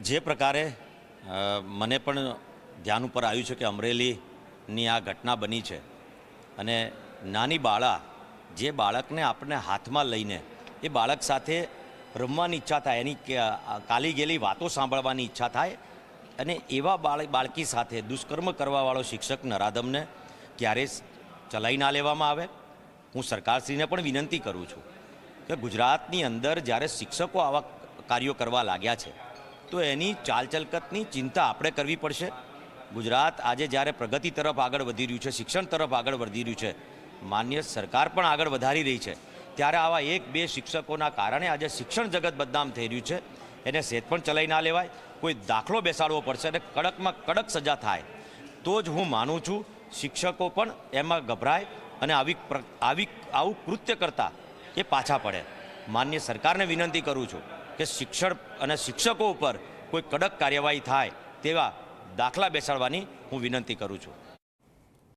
જે પ્રકારે મને પણ ધ્યાન ઉપર આવ્યું છે કે અમરેલીની આ ઘટના બની છે અને નાની બાળા જે બાળકને આપણે હાથમાં લઈને એ બાળક સાથે રમવાની ઈચ્છા થાય, એની કાલી ગયેલી વાતો સાંભળવાની ઈચ્છા થાય અને એવા બાળકી સાથે દુષ્કર્મ કરવાવાળો શિક્ષક નરાધમને ક્યારેય ચલાવી ના લેવામાં આવે. હું સરકારશ્રીને પણ વિનંતી કરું છું કે ગુજરાતની અંદર જ્યારે શિક્ષકો આવા કાર્યો કરવા લાગ્યા છે તો એની ચાલચલકતની ચિંતા આપણે કરવી પડશે. ગુજરાત આજે જ્યારે પ્રગતિ તરફ આગળ વધી રહ્યું છે, શિક્ષણ તરફ આગળ વધી રહ્યું છે, માન્ય સરકાર પણ આગળ વધારી રહી છે, ત્યારે આવા એક બે શિક્ષકોના કારણે આજે શિક્ષણ જગત બદનામ થઈ રહ્યું છે. એને સેજ પણ ચલાવી ના લેવાય, કોઈ દાખલો બેસાડવો પડશે અને કડકમાં કડક સજા થાય તો જ હું માનું છું શિક્ષકો પણ એમાં ગભરાય અને આવું કૃત્ય કરતા એ પાછા પડે. માન્ય સરકારને વિનંતી કરું છું કે શિક્ષણ અને શિક્ષકો ઉપર કોઈ કડક કાર્યવાહી થાય તેવા દાખલા બેસાડવાની હું વિનંતી કરું છું.